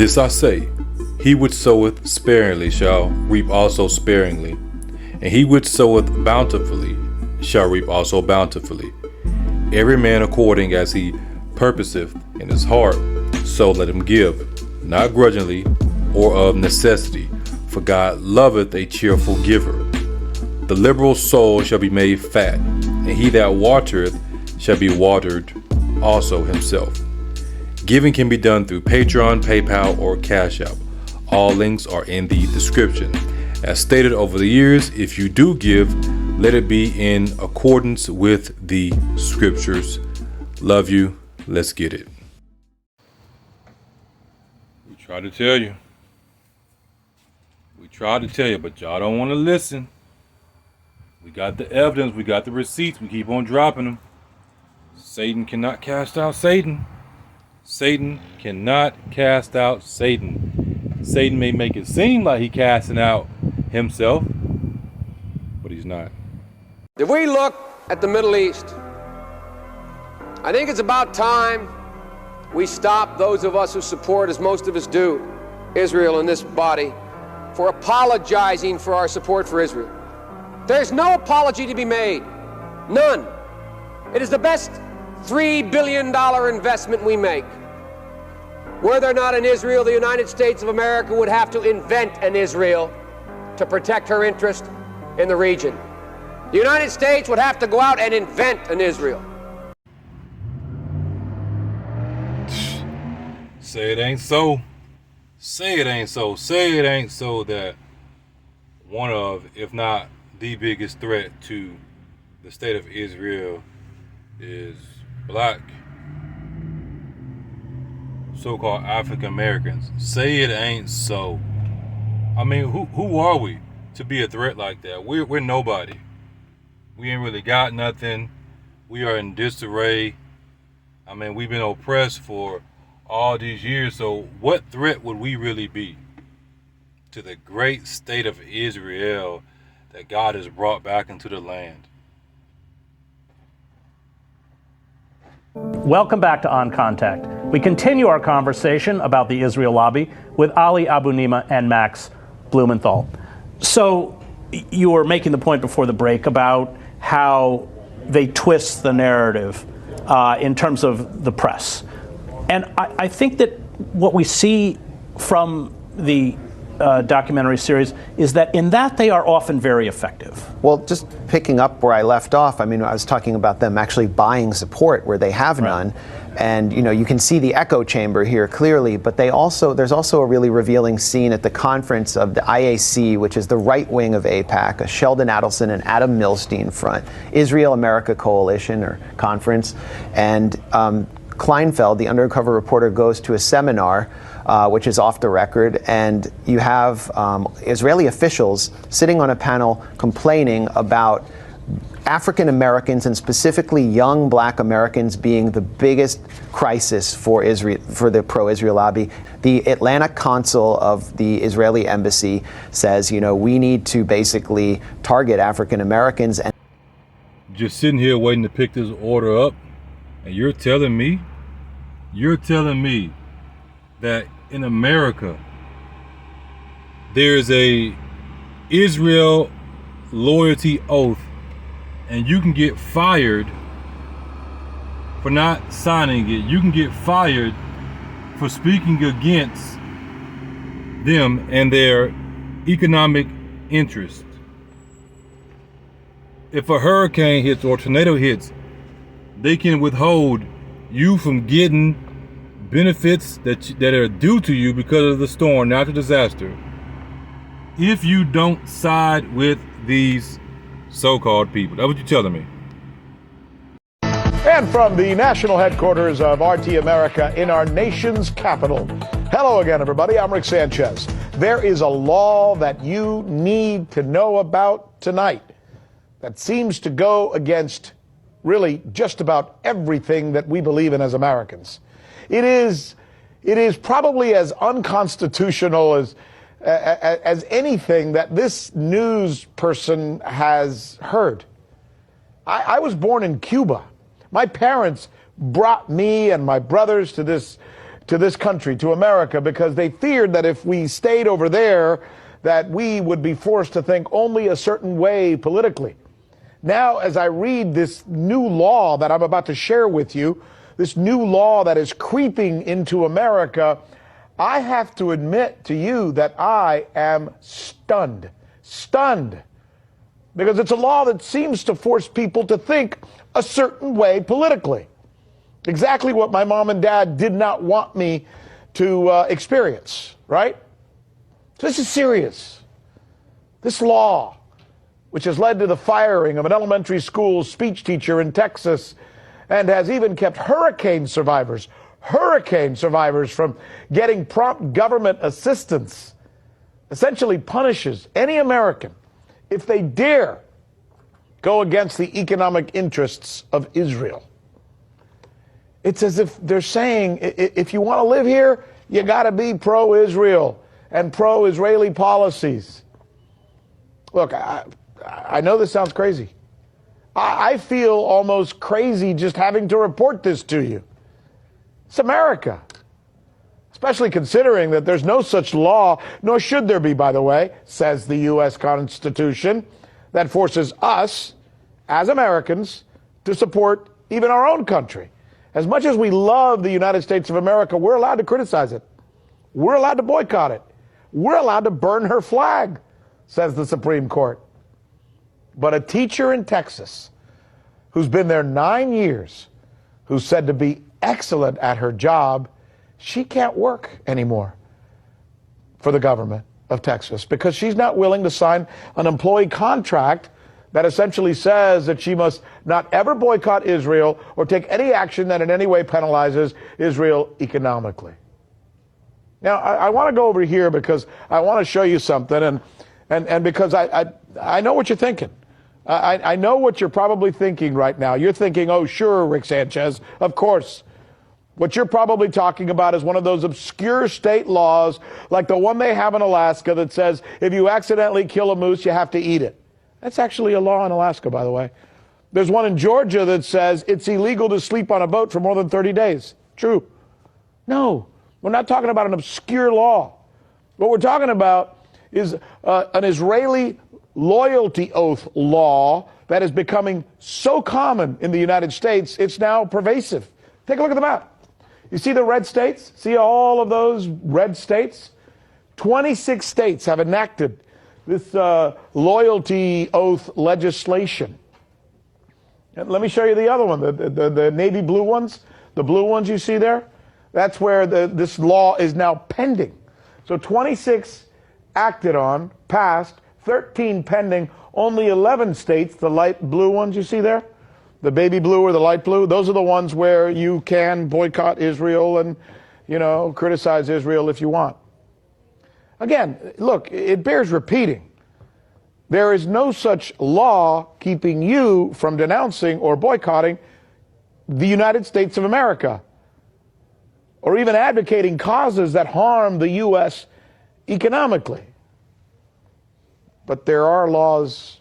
This I say, he which soweth sparingly shall reap also sparingly, and he which soweth bountifully shall reap also bountifully. Every man according as he purposeth in his heart, so let him give, not grudgingly or of necessity, for God loveth a cheerful giver. The liberal soul shall be made fat, and he that watereth shall be watered also himself. Giving can be done through Patreon, PayPal, or Cash App. All links are in the description. As stated over the years, if you do give, let it be in accordance with the scriptures. Love you. Let's get it. We try to tell you. We try to tell you, but y'all don't want to listen. We got the evidence. We got the receipts. We keep on dropping them. Satan cannot cast out Satan. Satan cannot cast out Satan. Satan may make it seem like he's casting out himself, but he's not. If we look at the Middle East, I think it's about time we stop, those of us who support, as most of us do, Israel in this body, for apologizing for our support for Israel. There's no apology to be made. None. It is the best $3 billion investment we make. Were there not an Israel, the United States of America would have to invent an Israel to protect her interest in the region. The United States would have to go out and invent an Israel. Say it ain't so. Say it ain't so. Say it ain't so that one of, if not the biggest threat to the state of Israel is black, so-called African Americans. Say it ain't so. I mean, who are we to be a threat like that? We're nobody. We ain't really got nothing. We are in disarray. I mean, we've been oppressed for all these years, so what threat would we really be to the great state of Israel that God has brought back into the land? Welcome back to On Contact. We continue our conversation about the Israel lobby with Ali Abunimah and Max Blumenthal. So you were making the point before the break about how they twist the narrative in terms of the press. And I think that what we see from the documentary series is that in that they are often very effective. Well, just picking up where I left off, I mean, I was talking about them actually buying support where they have none. And, you know, you can see the echo chamber here clearly, but there's also a really revealing scene at the conference of the IAC, which is the right wing of AIPAC, a Sheldon Adelson and Adam Milstein front, Israel-America Coalition or conference. And Kleinfeld, the undercover reporter, goes to a seminar, which is off the record, and you have Israeli officials sitting on a panel complaining about African Americans and specifically young black Americans being the biggest crisis for Israel, for the pro-Israel lobby. The Atlanta consul of the Israeli embassy says, you know, we need to basically target African Americans. And just sitting here waiting to pick this order up, and you're telling me that in America there's a Israel loyalty oath, and you can get fired for not signing it. You can get fired for speaking against them and their economic interests. If a hurricane hits or a tornado hits, they can withhold you from getting benefits that are due to you because of the storm, natural disaster, if you don't side with these so-called people. That's what you're telling me. And from the national headquarters of RT America in our nation's capital. Hello again, everybody. I'm Rick Sanchez. There is a law that you need to know about tonight that seems to go against really just about everything that we believe in as Americans. It is probably as unconstitutional as anything that this news person has heard. I was born in Cuba. My parents brought me and my brothers to to this country, to America, because they feared that if we stayed over there, that we would be forced to think only a certain way politically. Now, as I read this new law that I'm about to share with you, this new law that is creeping into America, I have to admit to you that I am stunned. Stunned. Because it's a law that seems to force people to think a certain way politically. Exactly what my mom and dad did not want me to experience, right? So this is serious. This law, which has led to the firing of an elementary school speech teacher in Texas and has even kept hurricane survivors from getting prompt government assistance, essentially punishes any American if they dare go against the economic interests of Israel. It's as if they're saying, if you want to live here, you got to be pro-Israel and pro-Israeli policies. Look, I know this sounds crazy. I feel almost crazy just having to report this to you. It's America. Especially considering that there's no such law, nor should there be, by the way, says the U.S. Constitution, that forces us, as Americans, to support even our own country. As much as we love the United States of America, we're allowed to criticize it. We're allowed to boycott it. We're allowed to burn her flag, says the Supreme Court. But a teacher in Texas who's been there 9 years, who's said to be excellent at her job, she can't work anymore for the government of Texas because she's not willing to sign an employee contract that essentially says that she must not ever boycott Israel or take any action that in any way penalizes Israel economically. Now, I want to go over here because I want to show you something, and because I know what you're thinking. I know what you're probably thinking right now. You're thinking, oh, sure, Rick Sanchez, of course. What you're probably talking about is one of those obscure state laws like the one they have in Alaska that says if you accidentally kill a moose, you have to eat it. That's actually a law in Alaska, by the way. There's one in Georgia that says it's illegal to sleep on a boat for more than 30 days. True. No, we're not talking about an obscure law. What we're talking about is an Israeli loyalty oath law that is becoming so common in the United States, it's now pervasive. Take a look at the map. You see the red states? See all of those red states? 26 states have enacted this loyalty oath legislation. And let me show you the other one, the navy blue ones, the blue ones you see there. That's where this law is now pending. So 26 acted on, passed, 13 pending, only 11 states, the light blue ones you see there, the baby blue or the light blue, those are the ones where you can boycott Israel and, criticize Israel if you want. Again, look, it bears repeating. There is no such law keeping you from denouncing or boycotting the United States of America, or even advocating causes that harm the U.S. economically. But there are laws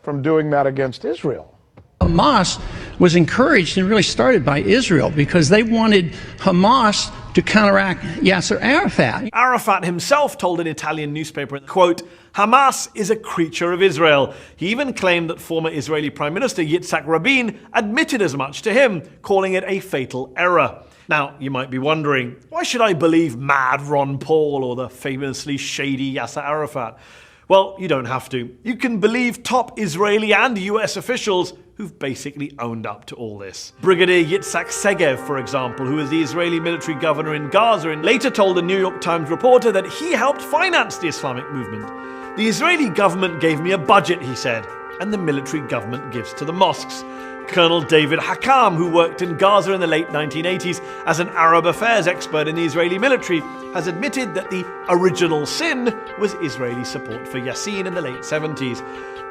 from doing that against Israel. Hamas was encouraged and really started by Israel because they wanted Hamas to counteract Yasser Arafat. Arafat himself told an Italian newspaper, quote, Hamas is a creature of Israel. He even claimed that former Israeli Prime Minister Yitzhak Rabin admitted as much to him, calling it a fatal error. Now, you might be wondering, why should I believe mad Ron Paul or the famously shady Yasser Arafat? Well, you don't have to. You can believe top Israeli and US officials who've basically owned up to all this. Brigadier Yitzhak Segev, for example, who was the Israeli military governor in Gaza, and later told a New York Times reporter that he helped finance the Islamic movement. The Israeli government gave me a budget, he said, and the military government gives to the mosques. Colonel David Hakam, who worked in Gaza in the late 1980s as an Arab affairs expert in the Israeli military, has admitted that the original sin was Israeli support for Yassin in the late 70s.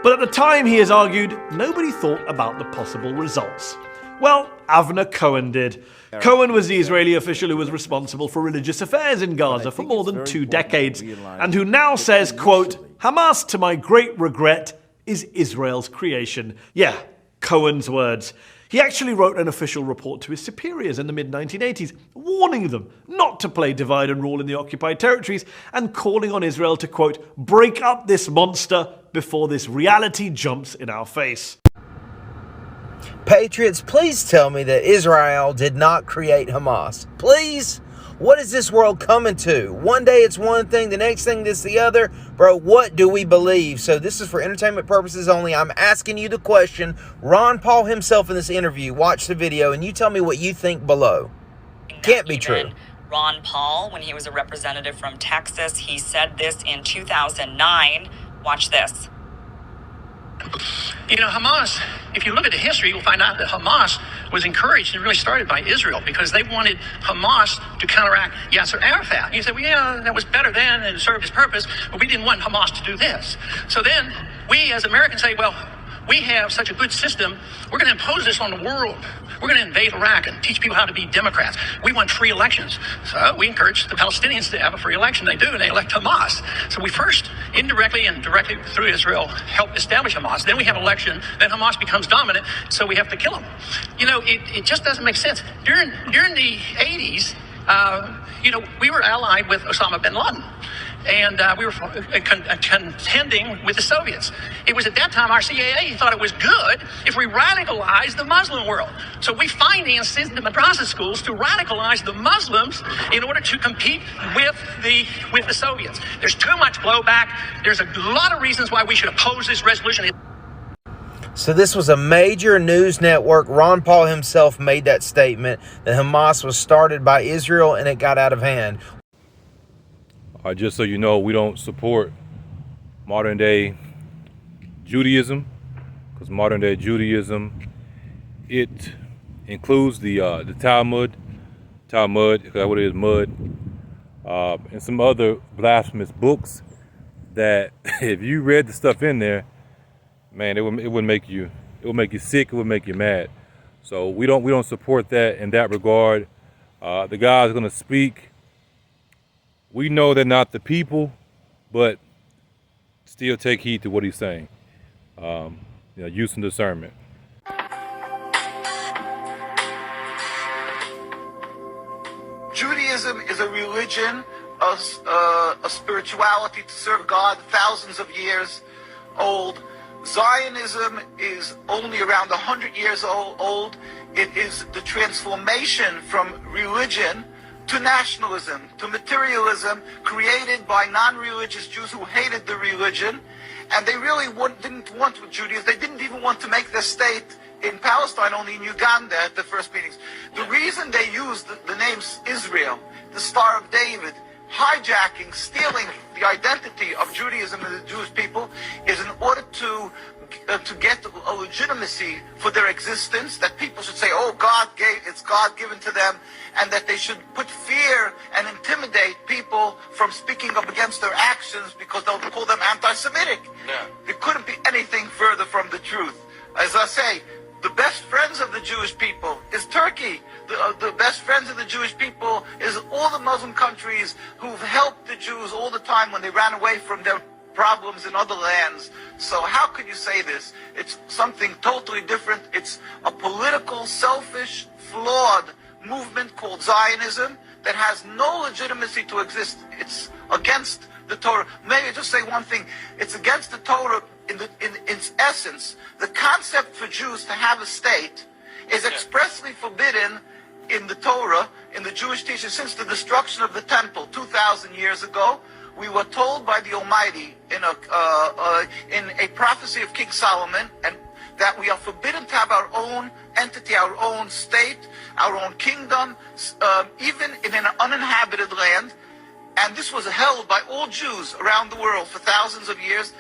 But at the time, he has argued, nobody thought about the possible results. Well, Avner Cohen did. Cohen was the Israeli official who was responsible for religious affairs in Gaza for more than 2 decades, and who now says, quote, Hamas, to my great regret, is Israel's creation. Yeah, Cohen's words. He actually wrote an official report to his superiors in the mid-1980s, warning them not to play divide and rule in the occupied territories and calling on Israel to, quote, break up this monster before this reality jumps in our face. Patriots, please tell me that Israel did not create Hamas. Please? What is this world coming to? One day it's one thing, the next thing it's the other. Bro, what do we believe? So this is for entertainment purposes only. I'm asking you the question. Ron Paul himself in this interview, watch the video and you tell me what you think below. Can't be true. Ron Paul, when he was a representative from Texas, he said this in 2009. Watch this. You know, Hamas, if you look at the history, you'll find out that Hamas was encouraged and really started by Israel because they wanted Hamas to counteract Yasser Arafat. You say, well, yeah, that was better then and it served its purpose, but we didn't want Hamas to do this. So then we as Americans say, well, we have such a good system, we're going to impose this on the world. We're going to invade Iraq and teach people how to be Democrats. We want free elections. So we encourage the Palestinians to have a free election. They do, and they elect Hamas. So we first, indirectly and directly through Israel, help establish Hamas. Then we have an election. Then Hamas becomes dominant, so we have to kill them. You know, it just doesn't make sense. During the 80s, you know, we were allied with Osama bin Laden. And we were contending with the Soviets. It was at that time our CIA thought it was good if we radicalized the Muslim world. So we financed the madrasa schools to radicalize the Muslims in order to compete with the Soviets. There's too much blowback. There's a lot of reasons why we should oppose this resolution. So this was a major news network. Ron Paul himself made that statement that Hamas was started by Israel and it got out of hand. Just so you know, we don't support modern day Judaism, because modern day Judaism, it includes the Talmud, that's what it is, mud, and some other blasphemous books that if you read the stuff in there, man, it would make you sick, it would make you mad. So we don't support that in that regard. The guy's gonna speak. We know they're not the people, but still take heed to what he's saying. Use some discernment. Judaism is a religion, a spirituality to serve God, thousands of years old. Zionism is only around 100 years old. It is the transformation from religion to nationalism, to materialism, created by non-religious Jews who hated the religion, and they really didn't want Judaism. They didn't even want to make their state in Palestine, only in Uganda at the first meetings. The reason they used the names Israel, the Star of David, hijacking, stealing the identity of Judaism and the Jewish people is in order to get a legitimacy for their existence, that people should say, oh, it's God given to them, and that they should put fear and intimidate people from speaking up against their actions because they'll call them anti-Semitic. Yeah. It couldn't be anything further from the truth. As I say, the best friends of the Jewish people is Turkey. The best friends of the Jewish people is all the Muslim countries who've helped the Jews all the time when they ran away from their problems in other lands. So how could you say this? It's something totally different. It's a political, selfish, flawed movement called Zionism that has no legitimacy to exist. It's against the Torah. Maybe just say one thing. It's against the Torah in its essence. The concept for Jews to have a state is expressly forbidden in the Torah, in the Jewish teaching, since the destruction of the temple 2,000 years ago. We were told by the Almighty in a prophecy of King Solomon, and that we are forbidden to have our own entity, our own state, our own kingdom, even in an uninhabited land. And this was held by all Jews around the world for thousands of years.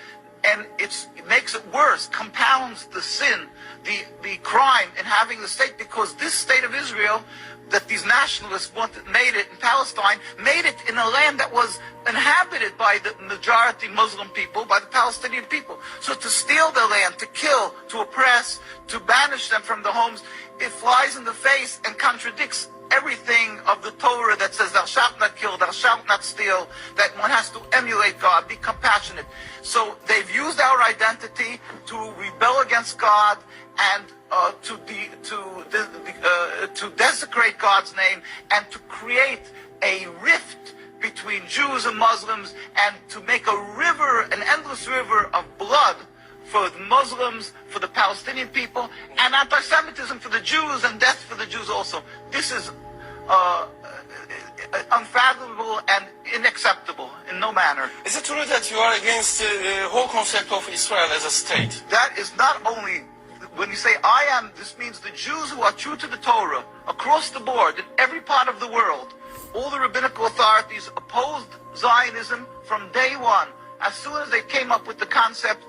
And it makes it worse, compounds the sin, the crime in having the state, because this state of Israel that these nationalists made it in Palestine, made it in a land that was inhabited by the majority Muslim people, by the Palestinian people. So to steal their land, to kill, to oppress, to banish them from their homes, it flies in the face and contradicts everything of the Torah that says thou shalt not kill, thou shalt not steal, that one has to emulate God, be compassionate. So they've used our identity to rebel against God and to desecrate God's name and to create a rift between Jews and Muslims and to make a river, an endless river of blood for the Muslims, for the Palestinian people, and anti-Semitism for the Jews and death for the Jews also. This is unfathomable and unacceptable in no manner. Is it true that you are against the whole concept of Israel as a state? That is not only, when you say I am, this means the Jews who are true to the Torah across the board in every part of the world. All the rabbinical authorities opposed Zionism from day one. As soon as they came up with the concept,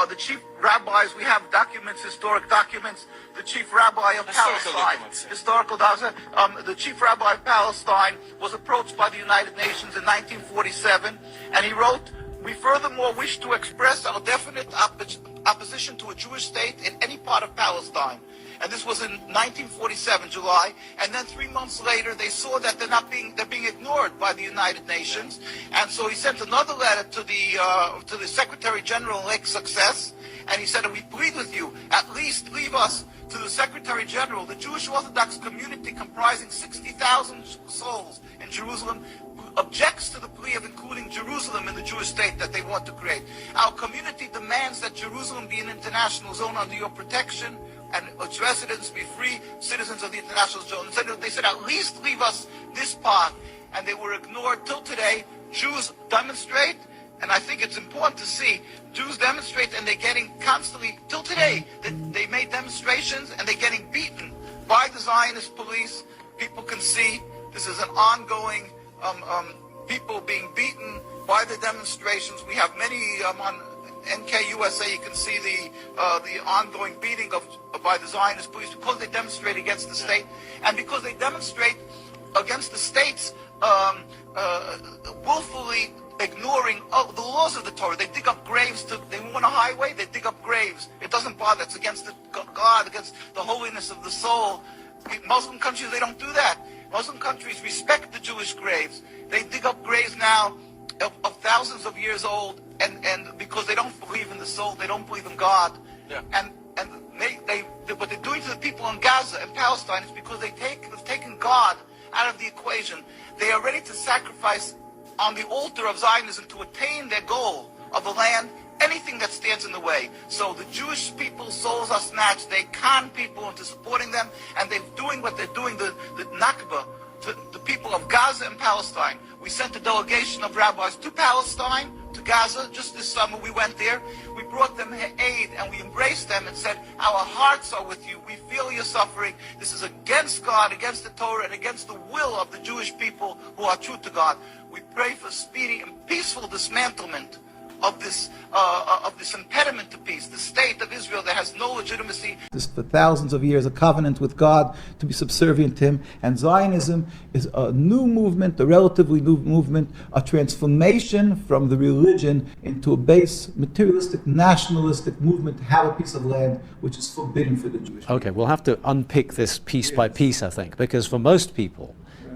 the chief rabbis, we have documents, historic documents, the chief rabbi of Palestine, the chief rabbi of Palestine was approached by the United Nations in 1947, and he wrote, "We furthermore wish to express our definite opposition to a Jewish state in any part of Palestine." And this was in 1947, July. And then 3 months later, they saw that they're being ignored by the United Nations. And so he sent another letter to the Secretary General, Lake Success, and he said, "We plead with you, at least leave us to the Secretary General, the Jewish Orthodox community comprising 60,000 souls in Jerusalem, objects to the plea of including Jerusalem in the Jewish state that they want to create. Our community demands that Jerusalem be an international zone under your protection and its residents be free citizens of the international zone." And so they said, "At least leave us this part." And they were ignored till today. Jews demonstrate, and I think it's important to see, Jews demonstrate and they're getting constantly, till today, they made demonstrations and they're getting beaten by the Zionist police. People can see this is an ongoing, people being beaten by the demonstrations. We have many on NKUSA, you can see the ongoing beating by the Zionist police because they demonstrate against the state, and because they demonstrate against the states willfully ignoring the laws of the Torah. They dig up graves. They want a highway, they dig up graves. It doesn't bother. It's against God, against the holiness of the soul. Muslim countries, they don't do that. Muslim countries respect the Jewish graves. They dig up graves now of thousands of years old, and because they don't believe in the soul, they don't believe in God. Yeah. And what they're doing to the people in Gaza and Palestine is because they've taken God out of the equation. They are ready to sacrifice on the altar of Zionism to attain their goal of the land anything that stands in the way. So the Jewish people's souls are snatched. They con people into supporting them, and they're doing what they're doing, the Nakba, to the people of Gaza and Palestine. We sent a delegation of rabbis to Palestine, to Gaza, just this summer. We went there. We brought them aid, and we embraced them and said, "Our hearts are with you. We feel your suffering. This is against God, against the Torah, and against the will of the Jewish people who are true to God. We pray for speedy and peaceful dismantlement of this impediment to peace, the state of Israel that has no legitimacy." This for thousands of years, a covenant with God to be subservient to Him. And Zionism is a new movement, a relatively new movement, a transformation from the religion into a base, materialistic, nationalistic movement to have a piece of land which is forbidden for the Jewish people. Okay, we'll have to unpick this piece by piece, I think, because for most people,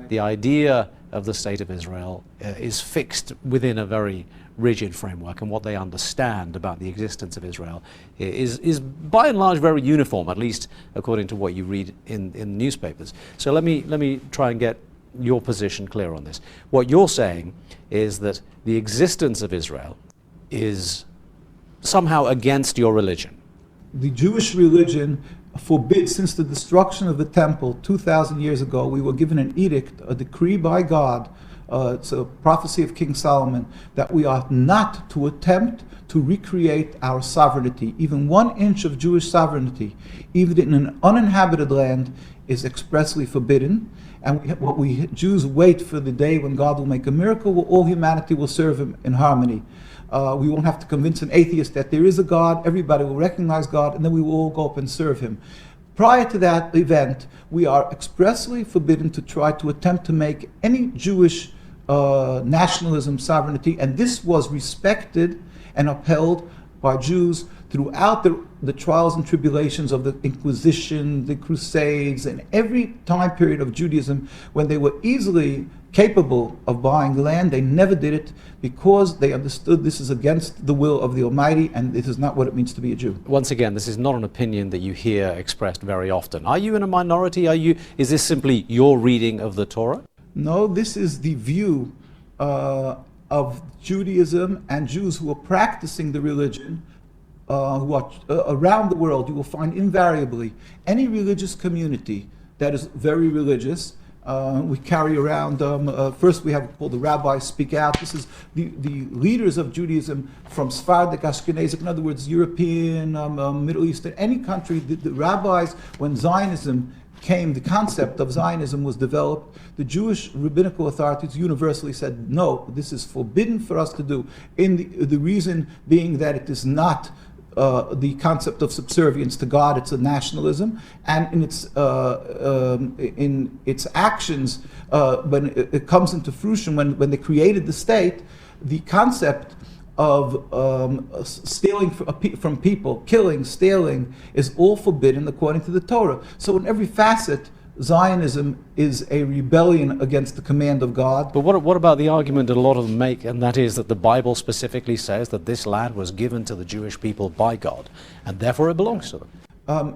the idea of the state of Israel is fixed within a very rigid framework, and what they understand about the existence of Israel is by and large very uniform, at least according to what you read in newspapers. So let me try and get your position clear on this. What you're saying is that the existence of Israel is somehow against your religion. The Jewish religion forbids, since the destruction of the temple 2,000 years ago, we were given an edict, a decree by God. It's a prophecy of King Solomon, that we are not to attempt to recreate our sovereignty. Even 1 inch of Jewish sovereignty, even in an uninhabited land, is expressly forbidden. And Jews wait for the day when God will make a miracle, where all humanity will serve Him in harmony. We won't have to convince an atheist that there is a God. Everybody will recognize God, and then we will all go up and serve Him. Prior to that event, we are expressly forbidden to try to attempt to make any Jewish nationalism sovereignty, and this was respected and upheld by Jews throughout the trials and tribulations of the Inquisition, the Crusades, and every time period of Judaism when they were easily capable of buying land. They never did it because they understood this is against the will of the Almighty, and this is not what it means to be a Jew. Once again, this is not an opinion that you hear expressed very often. Are you in a minority? Is this simply your reading of the Torah? No, this is the view of Judaism and Jews who are practicing the religion, who are around the world. You will find invariably any religious community that is very religious. We carry around, first we have called the rabbis speak out. This is the leaders of Judaism from Sephardic, Ashkenazic, in other words, European, Middle Eastern, any country. The rabbis, when Zionism came, the concept of Zionism was developed, the Jewish rabbinical authorities universally said, no, this is forbidden for us to do. The reason being that it is not the concept of subservience to God, it's a nationalism, and in its actions, when it comes into fruition, when they created the state, the concept of stealing from people, killing, stealing, is all forbidden according to the Torah. So in every facet, Zionism is a rebellion against the command of God. But what about the argument that a lot of them make, and that is that the Bible specifically says that this land was given to the Jewish people by God, and therefore it belongs to them?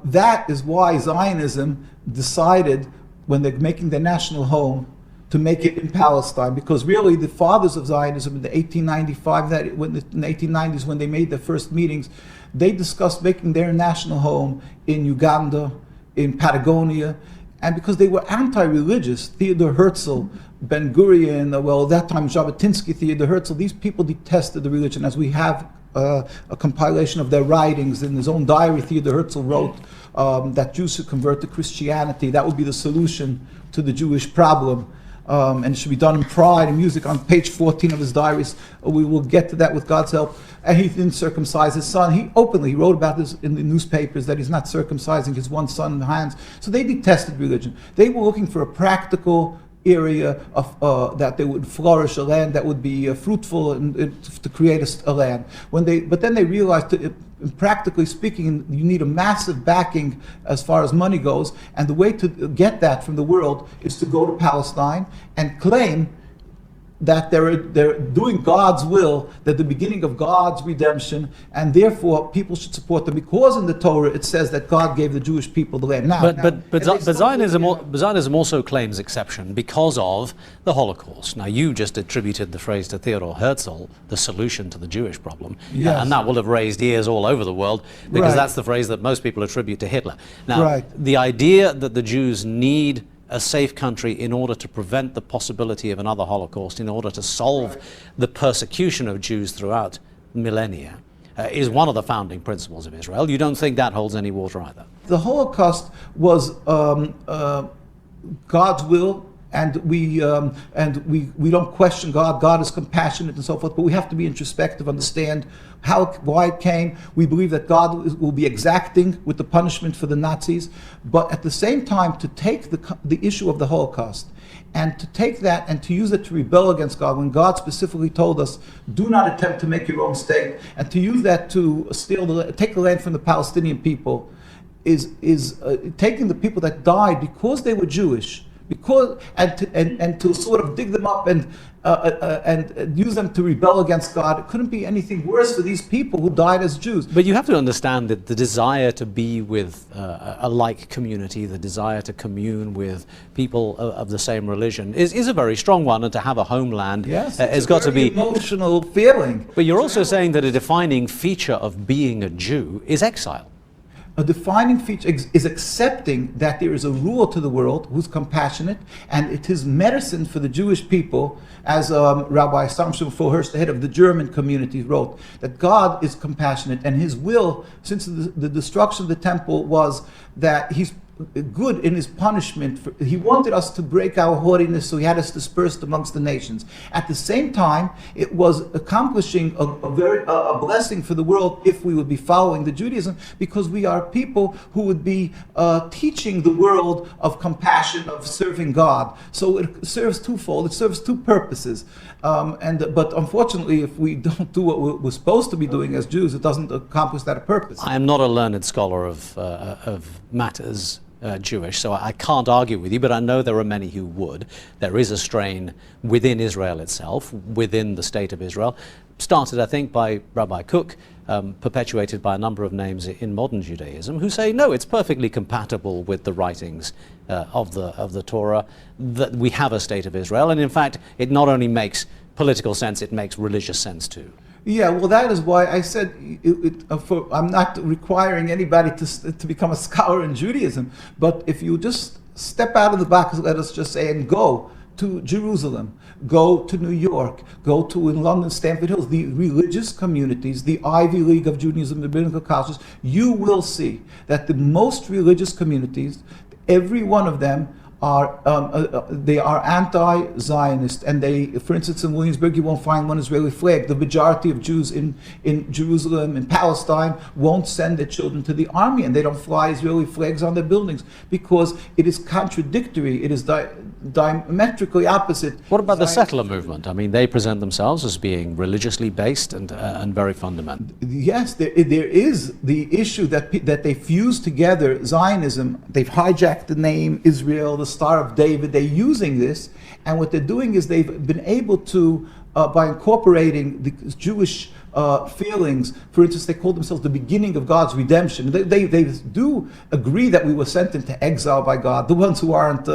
That is why Zionism decided, when they're making their national home, to make it in Palestine, because really the fathers of Zionism in the 1895, in the 1890s, when they made their first meetings, they discussed making their national home in Uganda, in Patagonia. And because they were anti-religious, Theodor Herzl, Ben Gurion, well, at that time Jabotinsky, Theodor Herzl, these people detested the religion. As we have a compilation of their writings in his own diary, Theodor Herzl wrote that Jews should convert to Christianity. That would be the solution to the Jewish problem. And it should be done in pride and music. On page 14 of his diaries, we will get to that with God's help. And he didn't circumcise his son. He openly wrote about this in the newspapers, that he's not circumcising his one son, Hans. So they detested religion. They were looking for a practical area of that they would flourish, a land that would be fruitful, and to create a land. But then they realized that practically speaking, you need a massive backing as far as money goes, and the way to get that from the world is to go to Palestine and claim that they're doing God's will, they're the beginning of God's redemption, and therefore people should support them, because in the Torah it says that God gave the Jewish people the land. But Zionism also claims exception because of the Holocaust. Now, you just attributed the phrase to Theodor Herzl, the solution to the Jewish problem, yes. And that will have raised ears all over the world, because that's the phrase that most people attribute to Hitler. Now, the idea that the Jews need a safe country in order to prevent the possibility of another Holocaust, in order to solve the persecution of Jews throughout millennia, is one of the founding principles of Israel. You don't think that holds any water either? The Holocaust was God's will, and we don't question God. God is compassionate and so forth, but we have to be introspective, understand why it came. We believe that God will be exacting with the punishment for the Nazis, but at the same time to take the issue of the Holocaust and to take that and to use it to rebel against God, when God specifically told us, do not attempt to make your own state, and to use that to take the land from the Palestinian people, is taking the people that died because they were Jewish, and to sort of dig them up and use them to rebel against God. It couldn't be anything worse for these people who died as Jews. But you have to understand that the desire to be with a like community, the desire to commune with people of the same religion is a very strong one, and to have a homeland has got to be emotional feeling. But you're also saying that a defining feature of being a Jew is exile. A defining feature is accepting that there is a ruler to the world who's compassionate, and it is medicine for the Jewish people, as Rabbi Samson Foherst, the head of the German community, wrote, that God is compassionate, and his will, since the destruction of the temple, was that good in his punishment. He wanted us to break our haughtiness, so he had us dispersed amongst the nations. At the same time, it was accomplishing a blessing for the world if we would be following the Judaism, because we are people who would be teaching the world of compassion, of serving God. So it serves twofold. It serves two purposes. But unfortunately, if we don't do what we're supposed to be doing as Jews, it doesn't accomplish that purpose. I am not a learned scholar of matters Jewish, so I can't argue with you, but I know there are many who would. There is a strain within Israel itself, within the state of Israel, started, I think, by Rabbi Kook, perpetuated by a number of names in modern Judaism, who say, no, it's perfectly compatible with the writings of the Torah, that we have a state of Israel, and in fact, it not only makes political sense, it makes religious sense too. Yeah, well, that is why I said I'm not requiring anybody to become a scholar in Judaism, but if you just step out of the box, let us just say, and go to Jerusalem, go to New York, go to in London, Stamford Hills, the religious communities, the Ivy League of Judaism, the rabbinical colleges, you will see that the most religious communities, every one of them, they are anti-Zionist, and they, for instance, in Williamsburg, you won't find one Israeli flag. The majority of Jews in Jerusalem, in Palestine, won't send their children to the army, and they don't fly Israeli flags on their buildings because it is contradictory. It is diametrically opposite. What about the settler movement? I mean, they present themselves as being religiously based and very fundamental. Yes, there is the issue that they fuse together Zionism. They've hijacked the name Israel, the Star of David. They're using this, and what they're doing is they've been able to, by incorporating the Jewish feelings, for instance, they call themselves the beginning of God's redemption. They do agree that we were sent into exile by God. The ones who aren't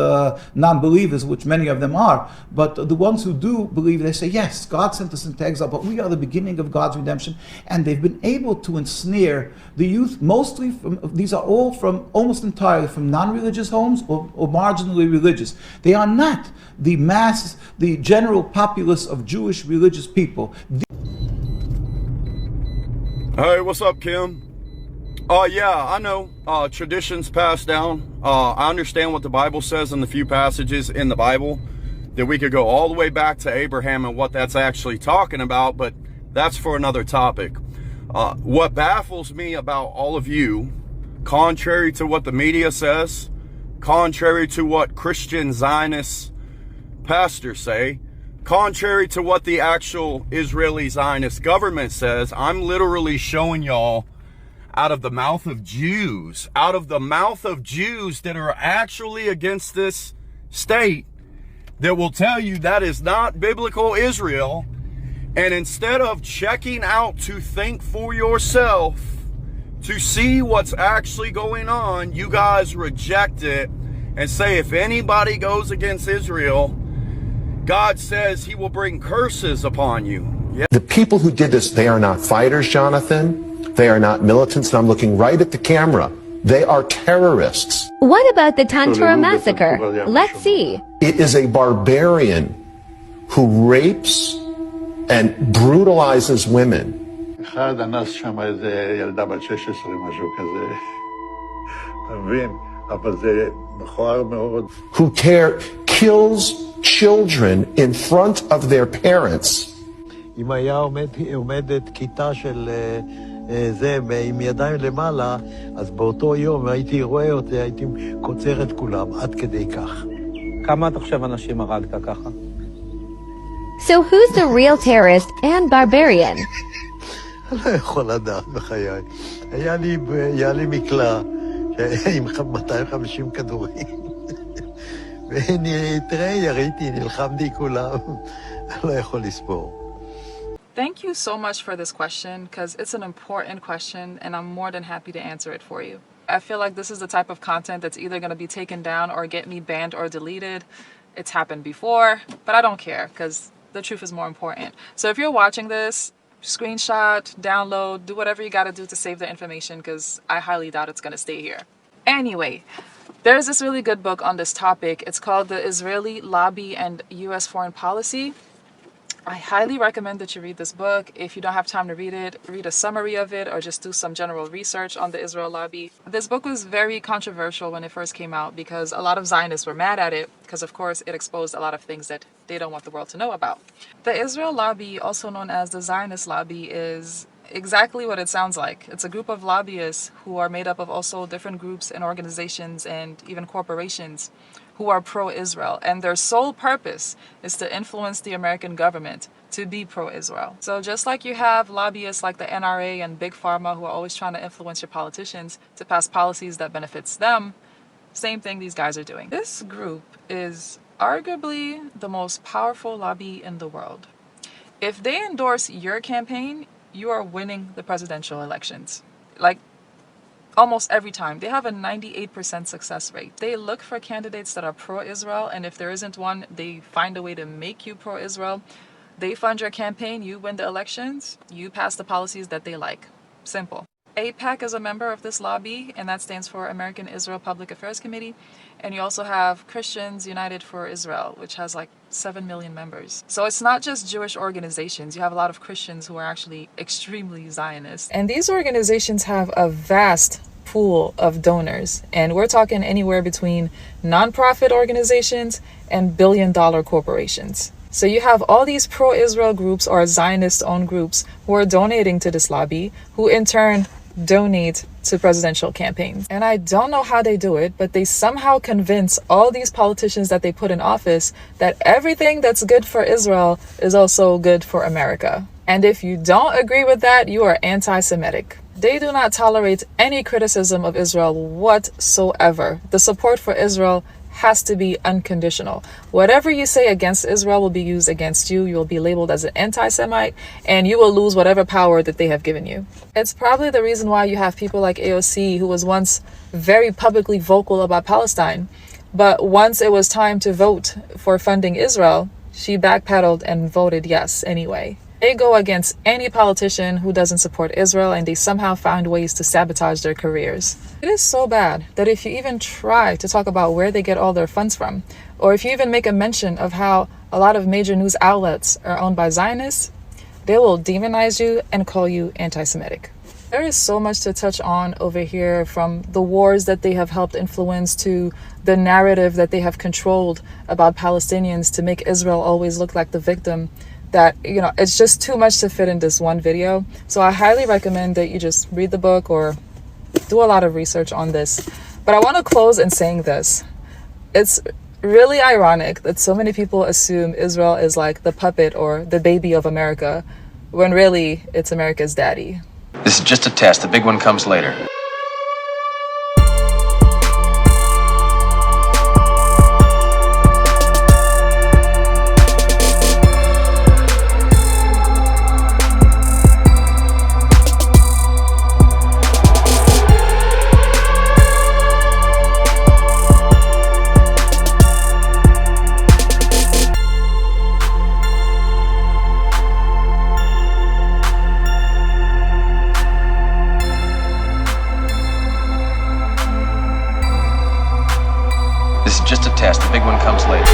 non-believers, which many of them are, but the ones who do believe, they say, yes, God sent us into exile, but we are the beginning of God's redemption. And they've been able to ensnare the youth, mostly from, these are all from, almost entirely from non-religious homes or marginally religious. They are not the mass, the general populace of Jewish religious people. Hey, what's up, Kim? Yeah, I know. Traditions passed down. I understand what the Bible says in the few passages in the Bible, that we could go all the way back to Abraham and what that's actually talking about, but that's for another topic. What baffles me about all of you, contrary to what the media says, contrary to what Christian Zionist pastors say, contrary to what the actual Israeli Zionist government says, I'm literally showing y'all out of the mouth of Jews that are actually against this state, that will tell you that is not biblical Israel. And instead of checking out to think for yourself, to see what's actually going on, you guys reject it and say, if anybody goes against Israel, God says he will bring curses upon you. Yeah. The people who did this, they are not fighters, Jonathan. They are not militants, and I'm looking right at the camera. They are terrorists. What about the Tantura massacre? Let's see. It is a barbarian who rapes and brutalizes women. Who kills children in front of their parents. אם היה עומדת כיתה של זה עם ידיים למעלה, אז באותו יום הייתי רואה אותי, הייתי קוצר את כולם, עד כדי כך. כמה אתה חושב אנשים הרגת ככה? So who's the real terrorist and barbarian? אני לא יכול לדעת בחיי. היה לי מקלע עם 250 כדורים. תראה, יריתי, נלחמתי כולם. אני לא יכול לספור. Thank you so much for this question, because it's an important question and I'm more than happy to answer it for you. I feel like this is the type of content that's either going to be taken down or get me banned or deleted. It's happened before, but I don't care because the truth is more important. So if you're watching this, screenshot, download, do whatever you got to do to save the information, because I highly doubt it's going to stay here. Anyway, there's this really good book on this topic. It's called The Israeli Lobby and U.S. Foreign Policy. I highly recommend that you read this book. If you don't have time to read it, read a summary of it or just do some general research on the Israel lobby. This book was very controversial when it first came out because a lot of Zionists were mad at it because, of course, it exposed a lot of things that they don't want the world to know about. The Israel lobby, also known as the Zionist lobby, is exactly what it sounds like. It's a group of lobbyists who are made up of also different groups and organizations and even corporations who are pro-Israel, and their sole purpose is to influence the American government to be pro-Israel. So just like you have lobbyists like the NRA and Big Pharma who are always trying to influence your politicians to pass policies that benefits them, same thing these guys are doing. This group is arguably the most powerful lobby in the world. If they endorse your campaign, you are winning the presidential elections. Like, almost every time. They have a 98% success rate. They look for candidates that are pro-Israel, and if there isn't one, they find a way to make you pro-Israel. They fund your campaign, you win the elections, you pass the policies that they like. Simple. AIPAC is a member of this lobby, and that stands for American Israel Public Affairs Committee. And you also have Christians United for Israel, which has like 7 million members. So it's not just Jewish organizations. You have a lot of Christians who are actually extremely Zionist. And these organizations have a vast pool of donors. And we're talking anywhere between nonprofit organizations and billion-dollar corporations. So you have all these pro-Israel groups or Zionist-owned groups who are donating to this lobby, who in turn donate to presidential campaigns. And I don't know how they do it, but they somehow convince all these politicians that they put in office that everything that's good for Israel is also good for America. And if you don't agree with that, you are anti-Semitic. They do not tolerate any criticism of Israel whatsoever. The support for Israel has to be unconditional. Whatever you say against Israel will be used against you. You will be labeled as an anti-Semite, and you will lose whatever power that they have given you. It's probably the reason why you have people like AOC, who was once very publicly vocal about Palestine, but once it was time to vote for funding Israel, she backpedaled and voted yes anyway. They go against any politician who doesn't support Israel, and they somehow find ways to sabotage their careers. It is so bad that if you even try to talk about where they get all their funds from, or if you even make a mention of how a lot of major news outlets are owned by Zionists, they will demonize you and call you anti-Semitic. There is so much to touch on over here, from the wars that they have helped influence to the narrative that they have controlled about Palestinians to make Israel always look like the victim, that, you know, it's just too much to fit in this one video. So I highly recommend that you just read the book or do a lot of research on this. But I want to close in saying this. It's really ironic that so many people assume Israel is like the puppet or the baby of America, when really it's America's daddy. This is just a test. The big one comes later. This is just a test. The big one comes later.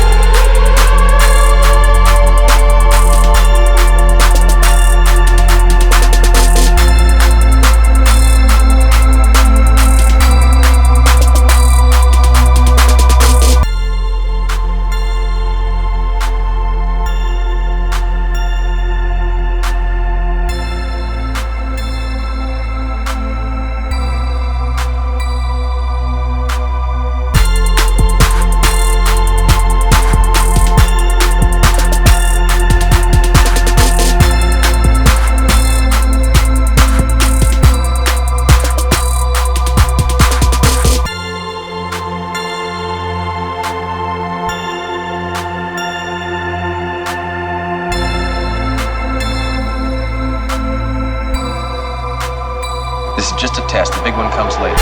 This is just a test. The big one comes later.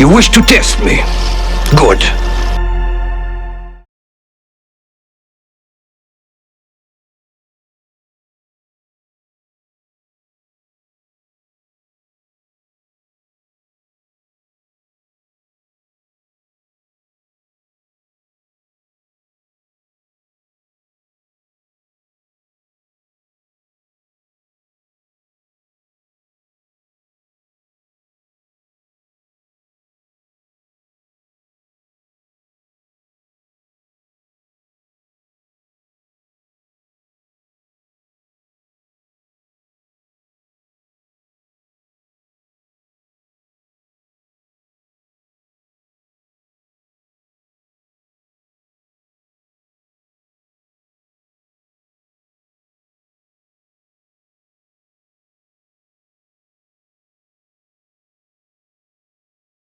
You wish to test me? Good.